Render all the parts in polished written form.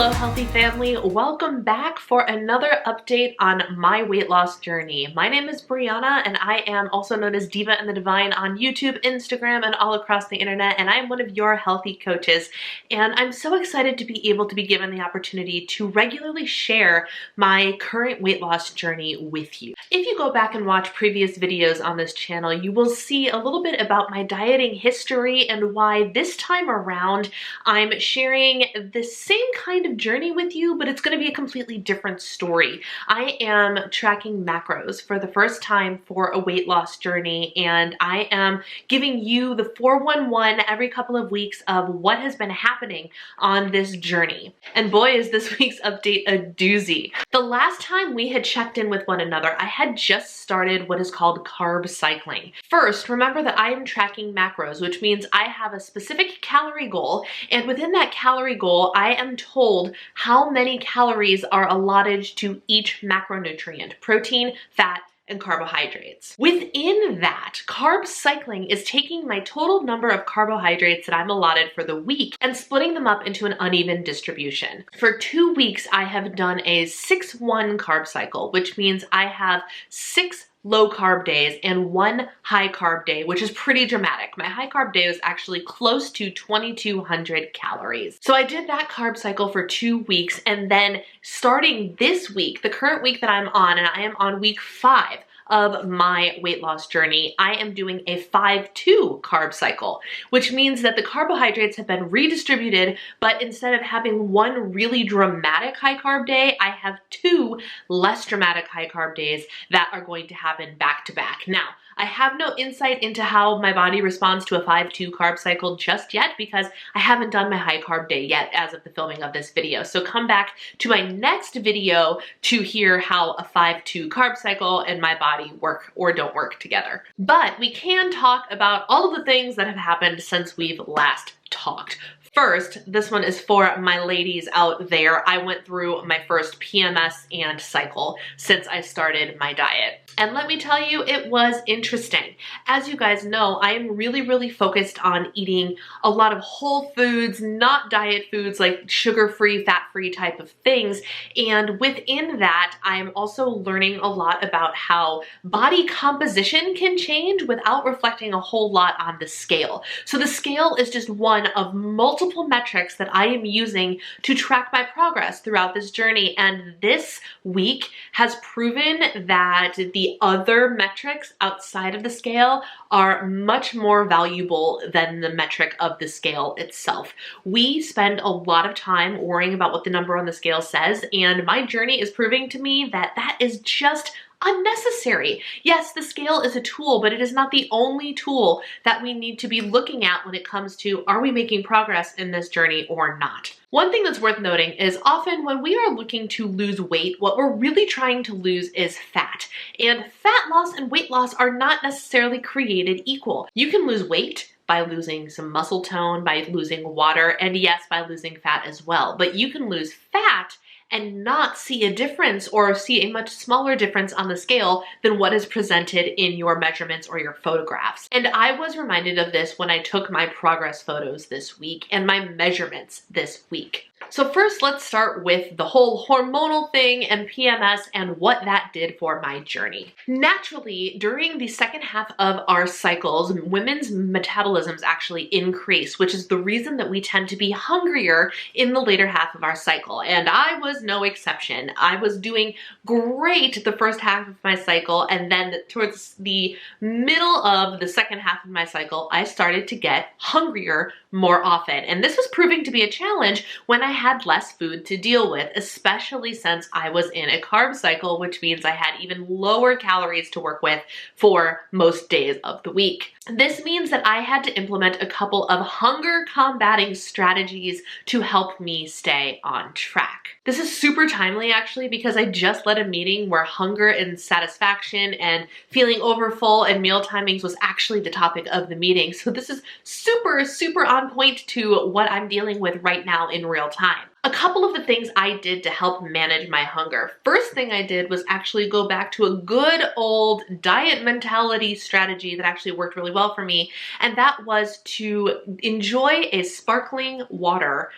Hello, healthy family. Welcome back for another update on my weight loss journey. My name is Brianna, and I am also known as Diva and the Divine on YouTube, Instagram, and all across the internet, and I am one of your healthy coaches. And I'm so excited to be able to be given the opportunity to regularly share my current weight loss journey with you. If you go back and watch previous videos on this channel, you will see a little bit about my dieting history and why this time around I'm sharing the same kind of journey with you, but it's going to be a completely different story. I am tracking macros for the first time for a weight loss journey, and I am giving you the 411 every couple of weeks of what has been happening on this journey. And boy, is this week's update a doozy. The last time we had checked in with one another, I had just started what is called carb cycling. First, remember that I am tracking macros, which means I have a specific calorie goal, and within that calorie goal, I am told how many calories are allotted to each macronutrient: protein, fat, and carbohydrates. Within that, carb cycling is taking my total number of carbohydrates that I'm allotted for the week and splitting them up into an uneven distribution. For 2 weeks, I have done a 6-1 carb cycle, which means I have 6 low carb days and 1 high carb day, which is pretty dramatic. My high carb day was actually close to 2,200 calories. So I did that carb cycle for 2 weeks, and then starting this week, the current week that I'm on, and I am on week 5 of my weight loss journey, I am doing a 5-2 carb cycle, which means that the carbohydrates have been redistributed, but instead of having 1 really dramatic high carb day, I have 2 less dramatic high carb days that are going to happen back to back. Now, I have no insight into how my body responds to a 5-2 carb cycle just yet because I haven't done my high carb day yet as of the filming of this video. So come back to my next video to hear how a 5-2 carb cycle and my body work or don't work together. But we can talk about all of the things that have happened since we've last talked. First, this one is for my ladies out there. I went through my first PMS and cycle since I started my diet. And let me tell you, it was interesting. As you guys know, I am really focused on eating a lot of whole foods, not diet foods like sugar-free, fat-free type of things. And within that, I am also learning a lot about how body composition can change without reflecting a whole lot on the scale. So the scale is just one of multiple metrics that I am using to track my progress throughout this journey. And this week has proven that the other metrics outside of the scale are much more valuable than the metric of the scale itself. We spend a lot of time worrying about what the number on the scale says, and my journey is proving to me that that is just unnecessary. Yes, the scale is a tool, but it is not the only tool that we need to be looking at when it comes to, are we making progress in this journey or not? One thing that's worth noting is often when we are looking to lose weight, what we're really trying to lose is fat. And fat loss and weight loss are not necessarily created equal. You can lose weight by losing some muscle tone, by losing water, and yes, by losing fat as well. But you can lose fat and not see a difference or see a much smaller difference on the scale than what is presented in your measurements or your photographs. And I was reminded of this when I took my progress photos this week and my measurements this week. So first, let's start with the whole hormonal thing and PMS and what that did for my journey. Naturally, during the second half of our cycles, women's metabolisms actually increase, which is the reason that we tend to be hungrier in the later half of our cycle. And I was no exception. I was doing great the first half of my cycle, and then towards the middle of the second half of my cycle, I started to get hungrier more often. And this was proving to be a challenge when I had less food to deal with, especially since I was in a carb cycle, which means I had even lower calories to work with for most days of the week. This means that I had to implement a couple of hunger combating strategies to help me stay on track. This is super timely actually because I just led a meeting where hunger and satisfaction and feeling overfull and meal timings was actually the topic of the meeting. So this is super on point to what I'm dealing with right now in real time. A couple of the things I did to help manage my hunger. First thing I did was actually go back to a good old diet mentality strategy that actually worked really well for me, and that was to enjoy a sparkling water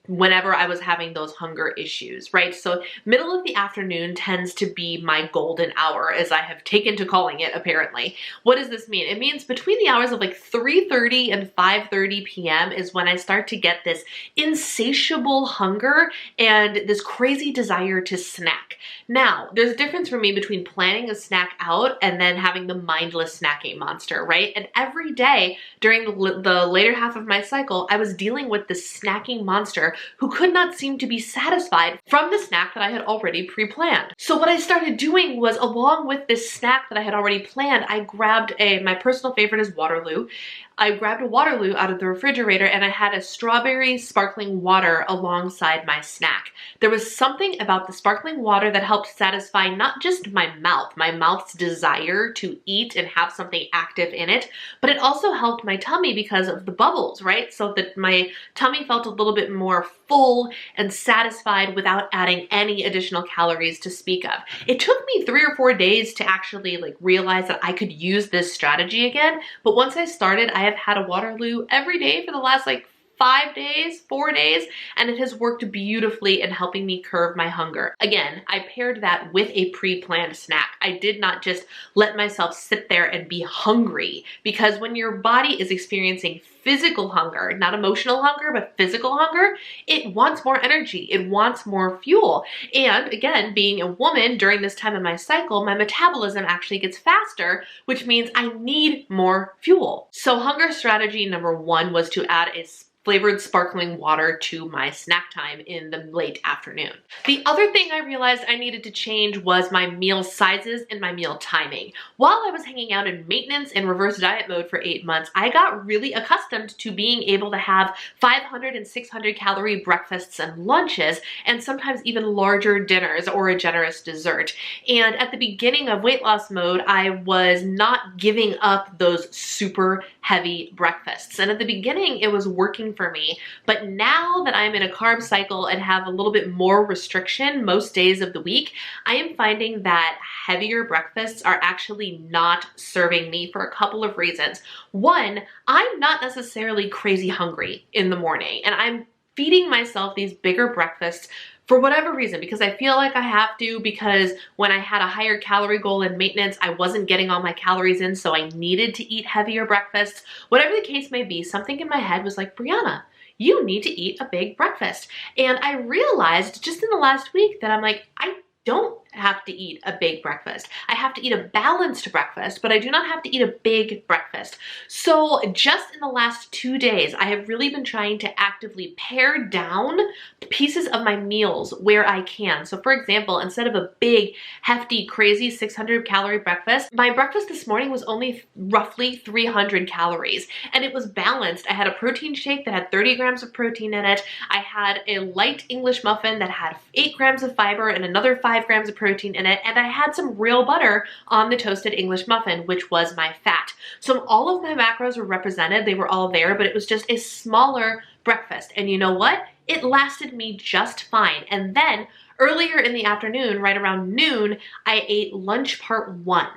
whenever I was having those hunger issues, right? So middle of the afternoon tends to be my golden hour, as I have taken to calling it, apparently. What does this mean? It means between the hours of like 3:30 and 5:30 p.m. is when I start to get this insatiable hunger and this crazy desire to snack. Now, there's a difference for me between planning a snack out and then having the mindless snacking monster, right? And every day during the later half of my cycle, I was dealing with this snacking monster who could not seem to be satisfied from the snack that I had already pre-planned. So what I started doing was, along with this snack that I had already planned, I grabbed my personal favorite is Waterloo. I grabbed a Waterloo out of the refrigerator and I had a strawberry sparkling water alongside my snack. There was something about the sparkling water that helped satisfy not just my mouth's desire to eat and have something active in it, but it also helped my tummy because of the bubbles, right? So that my tummy felt a little bit more full and satisfied without adding any additional calories to speak of. It took me 3 or 4 days to actually realize that I could use this strategy again, but once I started, I have had a Waterloo every day for the last 4 days, and it has worked beautifully in helping me curb my hunger. Again, I paired that with a pre-planned snack. I did not just let myself sit there and be hungry, because when your body is experiencing physical hunger, not emotional hunger, but physical hunger, it wants more energy, it wants more fuel. And again, being a woman during this time of my cycle, my metabolism actually gets faster, which means I need more fuel. So hunger strategy number 1 was to add a flavored sparkling water to my snack time in the late afternoon. The other thing I realized I needed to change was my meal sizes and my meal timing. While I was hanging out in maintenance and reverse diet mode for 8 months, I got really accustomed to being able to have 500 and 600 calorie breakfasts and lunches, and sometimes even larger dinners or a generous dessert. And at the beginning of weight loss mode, I was not giving up those super heavy breakfasts. And at the beginning, it was working for me. But now that I'm in a carb cycle and have a little bit more restriction most days of the week, I am finding that heavier breakfasts are actually not serving me for a couple of reasons. One, I'm not necessarily crazy hungry in the morning, and I'm feeding myself these bigger breakfasts for whatever reason, because I feel like I have to, because when I had a higher calorie goal in maintenance, I wasn't getting all my calories in, so I needed to eat heavier breakfasts. Whatever the case may be, something in my head was like, Brianna, you need to eat a big breakfast. And I realized just in the last week that I'm like, I don't have to eat a big breakfast. I have to eat a balanced breakfast, but I do not have to eat a big breakfast. So just in the last 2 days, I have really been trying to actively pare down pieces of my meals where I can. So for example, instead of a big, hefty, crazy 600 calorie breakfast, my breakfast this morning was only roughly 300 calories, and it was balanced. I had a protein shake that had 30 grams of protein in it. I had a light English muffin that had 8 grams of fiber and another 5 grams of protein in it, and I had some real butter on the toasted English muffin, which was my fat. So all of my macros were represented, they were all there, but it was just a smaller breakfast. And you know what? It lasted me just fine. And then earlier in the afternoon, right around noon, I ate lunch part 1.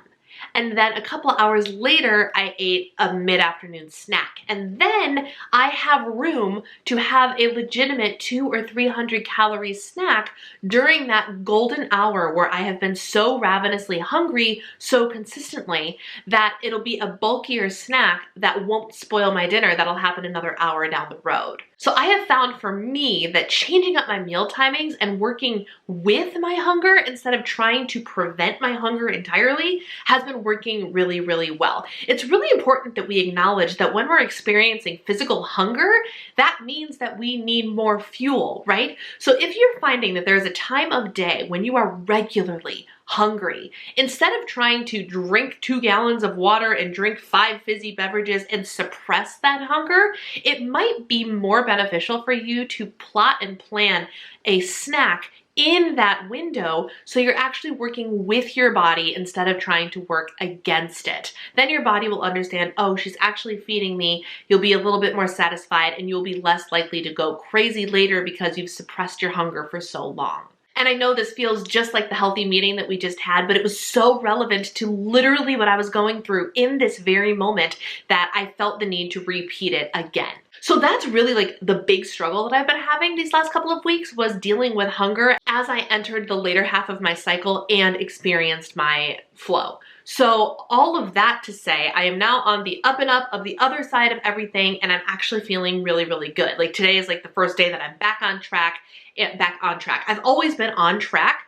And then a couple hours later, I ate a mid-afternoon snack. And then I have room to have a legitimate 200 or 300 calorie snack during that golden hour where I have been so ravenously hungry so consistently that it'll be a bulkier snack that won't spoil my dinner. That'll happen another hour down the road. So I have found for me that changing up my meal timings and working with my hunger instead of trying to prevent my hunger entirely has been working really, really well. It's really important that we acknowledge that when we're experiencing physical hunger, that means that we need more fuel, right? So if you're finding that there's a time of day when you are regularly hungry, instead of trying to drink 2 gallons of water and drink 5 fizzy beverages and suppress that hunger, it might be more beneficial for you to plot and plan a snack in that window so you're actually working with your body instead of trying to work against it. Then your body will understand, oh, she's actually feeding me. You'll be a little bit more satisfied and you'll be less likely to go crazy later because you've suppressed your hunger for so long. And I know this feels just like the Healthi meeting that we just had, but it was so relevant to literally what I was going through in this very moment that I felt the need to repeat it again. So that's really like the big struggle that I've been having these last couple of weeks, was dealing with hunger as I entered the later half of my cycle and experienced my flow. So all of that to say, I am now on the up and up of the other side of everything, and I'm actually feeling really, really good. Like today is like the first day that I'm back on track. I've always been on track,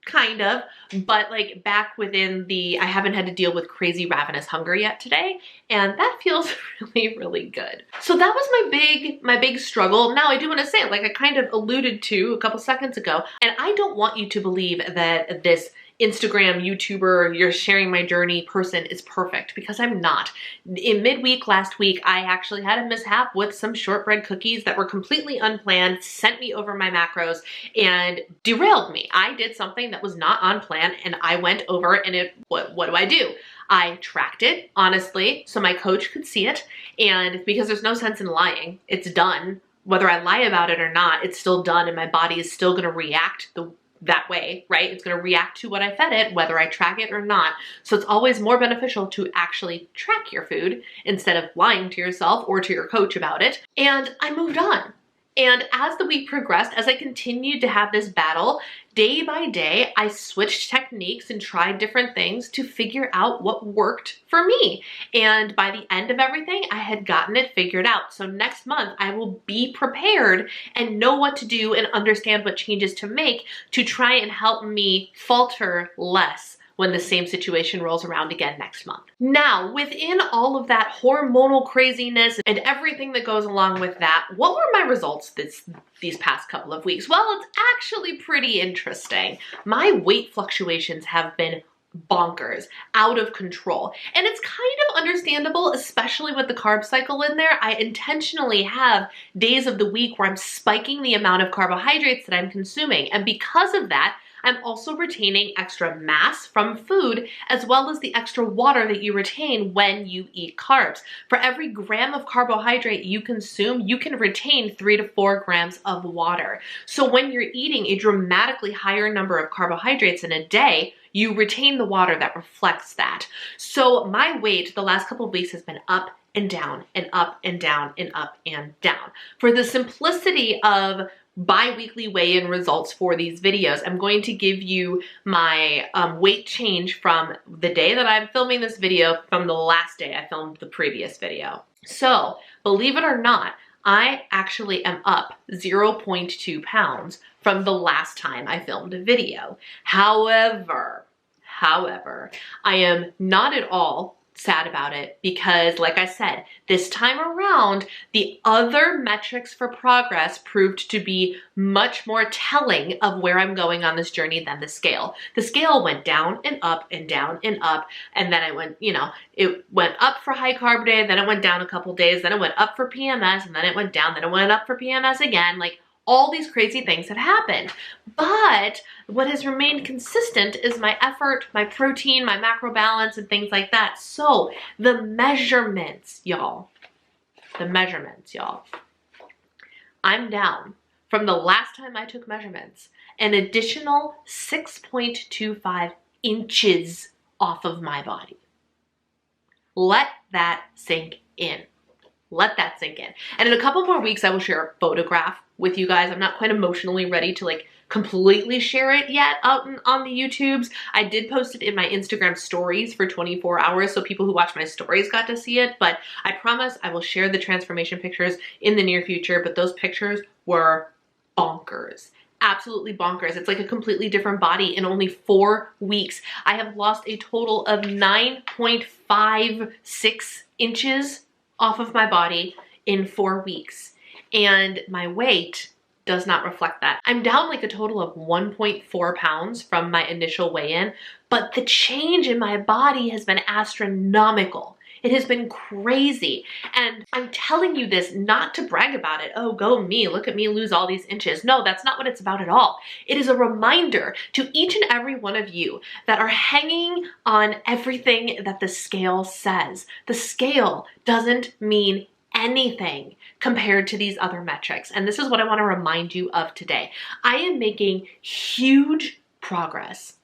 kind of, but like back within I haven't had to deal with crazy ravenous hunger yet today, and that feels really, really good. So that was my big struggle. Now I do want to say, like I kind of alluded to a couple seconds ago, and I don't want you to believe that this Instagram YouTuber, you're sharing my journey person is perfect, because I'm not. In midweek last week, I actually had a mishap with some shortbread cookies that were completely unplanned, sent me over my macros, and derailed me. I did something that was not on plan, and I went over, and what do? I tracked it, honestly, so my coach could see it, and because there's no sense in lying, it's done. Whether I lie about it or not, it's still done, and my body is still gonna react that way, right? It's gonna react to what I fed it, whether I track it or not. So it's always more beneficial to actually track your food instead of lying to yourself or to your coach about it. And I moved on. And as the week progressed, as I continued to have this battle, day by day, I switched techniques and tried different things to figure out what worked for me. And by the end of everything, I had gotten it figured out. So next month, I will be prepared and know what to do and understand what changes to make to try and help me falter less when the same situation rolls around again next month. Now, within all of that hormonal craziness and everything that goes along with that, what were my results these past couple of weeks? Well, it's actually pretty interesting. My weight fluctuations have been bonkers, out of control. And it's kind of understandable, especially with the carb cycle in there. I intentionally have days of the week where I'm spiking the amount of carbohydrates that I'm consuming. And because of that, I'm also retaining extra mass from food, as well as the extra water that you retain when you eat carbs. For every gram of carbohydrate you consume, you can retain 3 to 4 grams of water. So when you're eating a dramatically higher number of carbohydrates in a day, you retain the water that reflects that. So my weight the last couple of weeks has been up and down and up and down and up and down. For the simplicity of bi-weekly weigh-in results for these videos, I'm going to give you my weight change from the day that I'm filming this video from the last day I filmed the previous video. So, believe it or not, I actually am up 0.2 pounds from the last time I filmed a video. However, I am not at all sad about it, because like I said, this time around, the other metrics for progress proved to be much more telling of where I'm going on this journey than the scale. The scale went down and up and down and up, and then it went up for high carb day, then it went down a couple days, then it went up for PMS, and then it went down, then it went up for PMS again. Like, all these crazy things have happened. But what has remained consistent is my effort, my protein, my macro balance, and things like that. So the measurements, y'all. I'm down from the last time I took measurements, an additional 6.25 inches off of my body. Let that sink in. Let that sink in. And in a couple more weeks, I will share a photograph with you guys. I'm not quite emotionally ready to like completely share it yet out on the YouTubes. I did post it in my Instagram stories for 24 hours, so people who watch my stories got to see it, but I promise I will share the transformation pictures in the near future. But those pictures were bonkers. Absolutely bonkers. It's like a completely different body in only 4 weeks. I have lost a total of 9.56 inches off of my body in 4 weeks. And my weight does not reflect that. I'm down like a total of 1.4 pounds from my initial weigh-in, but the change in my body has been astronomical. It has been crazy. And I'm telling you this not to brag about it. Oh, go me, look at me lose all these inches. No, that's not what it's about at all. It is a reminder to each and every one of you that are hanging on everything that the scale says. The scale doesn't mean anything compared to these other metrics. And this is what I want to remind you of today. I am making huge progress,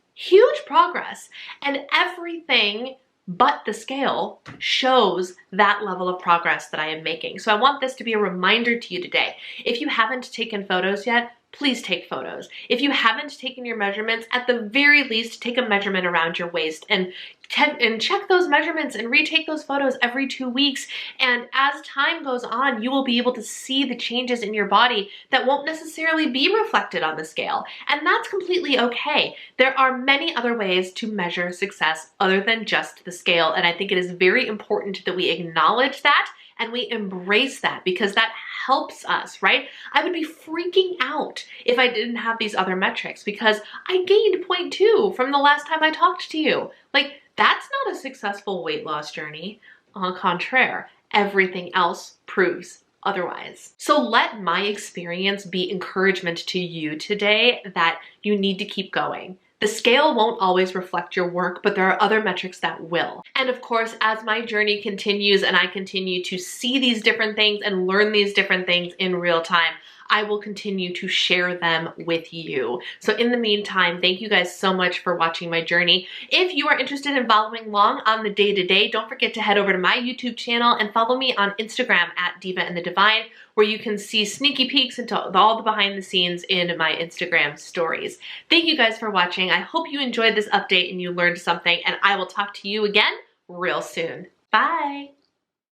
and everything but the scale shows that level of progress that I am making. So I want this to be a reminder to you today. If you haven't taken photos yet, please take photos. If you haven't taken your measurements, at the very least, take a measurement around your waist and check those measurements and retake those photos every 2 weeks. And as time goes on, you will be able to see the changes in your body that won't necessarily be reflected on the scale. And that's completely okay. There are many other ways to measure success other than just the scale. And I think it is very important that we acknowledge that and we embrace that, because that helps us, right? I would be freaking out if I didn't have these other metrics, because I gained 0.2 from the last time I talked to you. Like, that's not a successful weight loss journey. Au contraire, everything else proves otherwise. So let my experience be encouragement to you today that you need to keep going. The scale won't always reflect your work, but there are other metrics that will. And of course, as my journey continues and I continue to see these different things and learn these different things in real time, I will continue to share them with you. So in the meantime, thank you guys so much for watching my journey. If you are interested in following along on the day-to-day, don't forget to head over to my YouTube channel and follow me on Instagram at Diva and the Divine, where you can see sneaky peeks into all the behind the scenes in my Instagram stories. Thank you guys for watching. I hope you enjoyed this update and you learned something, and I will talk to you again real soon. Bye.